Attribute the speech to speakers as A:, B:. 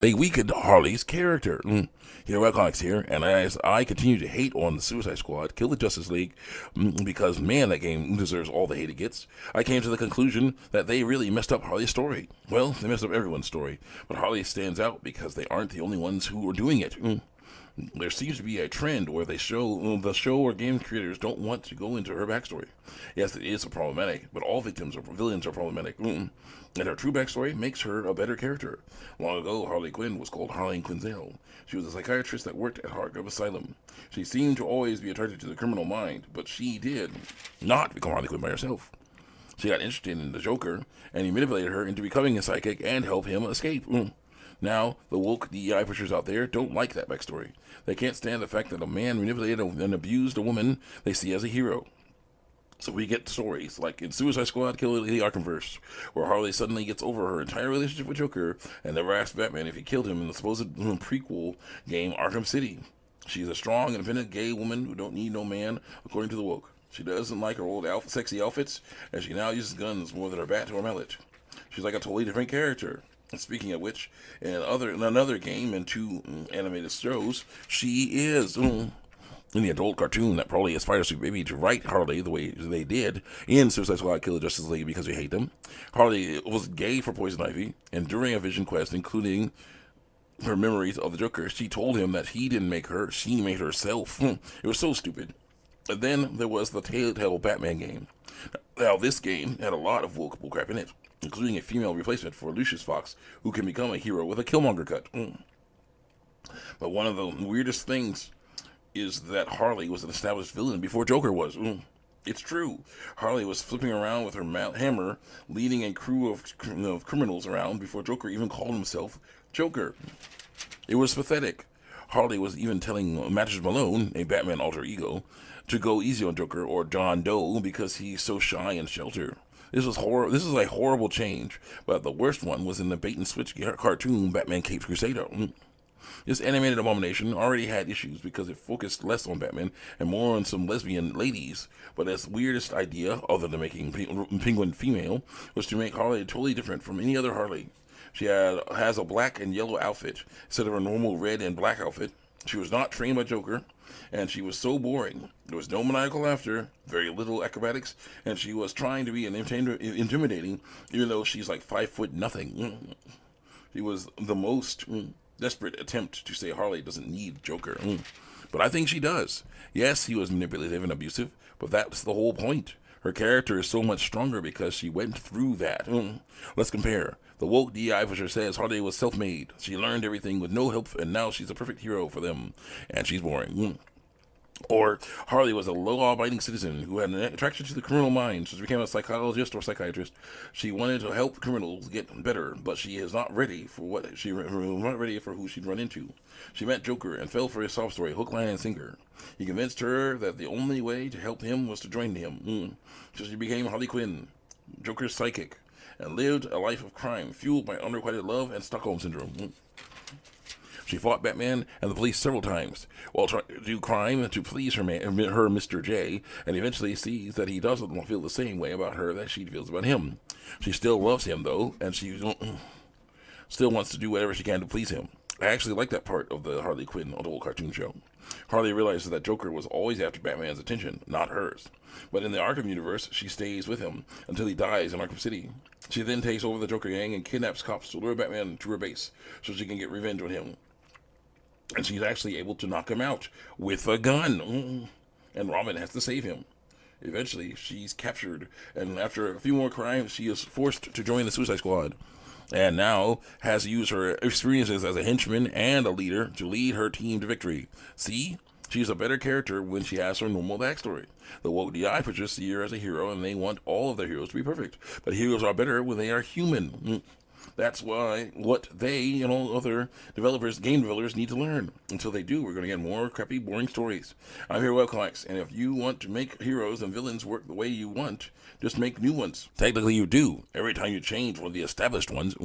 A: They weakened Harley's character. Here, Red Comics here, and as I continue to hate on the Suicide Squad, Kill the Justice League, because man, that game deserves all the hate it gets, I came to the conclusion that they really messed up Harley's story. Well, they messed up everyone's story, but Harley stands out because they aren't the only ones who are doing it. There seems to be a trend where the show or game creators don't want to go into her backstory. Yes, it is problematic, but all villains are problematic. And her true backstory makes her a better character. Long ago, Harley Quinn was called Harley Quinzel. She was a psychiatrist that worked at Hargrove Asylum. She seemed to always be attracted to the criminal mind, but she did not become Harley Quinn by herself. She got interested in the Joker, and he manipulated her into becoming a psychic and help him escape. Now, the woke DEI pushers out there don't like that backstory. They can't stand the fact that a man manipulated and abused a woman they see as a hero. So we get stories like in Suicide Squad Kill the Arkhamverse, where Harley suddenly gets over her entire relationship with Joker and never asks Batman if he killed him in the supposed prequel game Arkham City. She's a strong, independent gay woman who don't need no man, according to the woke. She doesn't like her old sexy outfits, and she now uses guns more than her bat to her mallet. She's like a totally different character. And speaking of which, in another game and two animated shows, she is in the adult cartoon that probably aspired to maybe to write Harley the way they did in Suicide Squad Kill the Justice League because we hate them. Harley was gay for Poison Ivy, and during a vision quest, including her memories of the Joker, she told him that he didn't make her, she made herself. It was so stupid. And then there was the Telltale Batman game. Now, this game had a lot of woke crap in it, including a female replacement for Lucius Fox, who can become a hero with a Killmonger cut. But one of the weirdest things is that Harley was an established villain before Joker was. It's true. Harley was flipping around with her hammer, leading a crew of criminals around before Joker even called himself Joker. It was pathetic. Harley was even telling Matches Malone, a Batman alter ego, to go easy on Joker or John Doe because he's so shy and sheltered. This is a horrible change, but the worst one was in the bait and switch cartoon Batman Caped Crusader. This animated abomination already had issues because it focused less on Batman and more on some lesbian ladies. But its weirdest idea, other than making Penguin female, was to make Harley totally different from any other Harley. She has a black and yellow outfit instead of her normal red and black outfit. She was not trained by Joker, and she was so boring. There was no maniacal laughter, very little acrobatics, and she was trying to be intimidating, even though she's like 5 foot nothing. She was the most desperate attempt to say Harley doesn't need Joker. But I think she does. Yes, he was manipulative and abusive, but that's the whole point. Her character is so much stronger because she went through that. Let's compare. The woke DI pusher says Harley was self-made. She learned everything with no help, and now she's a perfect hero for them. And she's boring. Or Harley was a law-abiding citizen who had an attraction to the criminal mind. She became a psychologist or psychiatrist. She wanted to help criminals get better, but she is not ready for not ready for who she'd run into. She met Joker and fell for his sob story, hook, line, and sinker. He convinced her that the only way to help him was to join him. So she became Harley Quinn, Joker's psychic, and lived a life of crime fueled by unrequited love and Stockholm syndrome. She fought Batman and the police several times while trying to do crime to please her Mr. J, and eventually sees that he doesn't feel the same way about her that she feels about him. She still loves him, though, and she still wants to do whatever she can to please him. I actually like that part of the Harley Quinn adult cartoon show. Harley realizes that Joker was always after Batman's attention, not hers. But in the Arkham universe, she stays with him until he dies in Arkham City. She then takes over the Joker gang and kidnaps cops to lure Batman to her base so she can get revenge on him. And she's actually able to knock him out with a gun. And Robin has to save him. Eventually, she's captured, and after a few more crimes, she is forced to join the Suicide Squad. And now has used her experiences as a henchman and a leader to lead her team to victory. See? She's a better character when she has her normal backstory. The woke DI pushers see her as a hero, and they want all of their heroes to be perfect. But heroes are better when they are human. That's what they and all other game developers need to learn. Until they do, we're going to get more crappy, boring stories. I'm here with Comics, and if you want to make heroes and villains work the way you want, just make new ones. Technically, you do. Every time you change one of the established ones,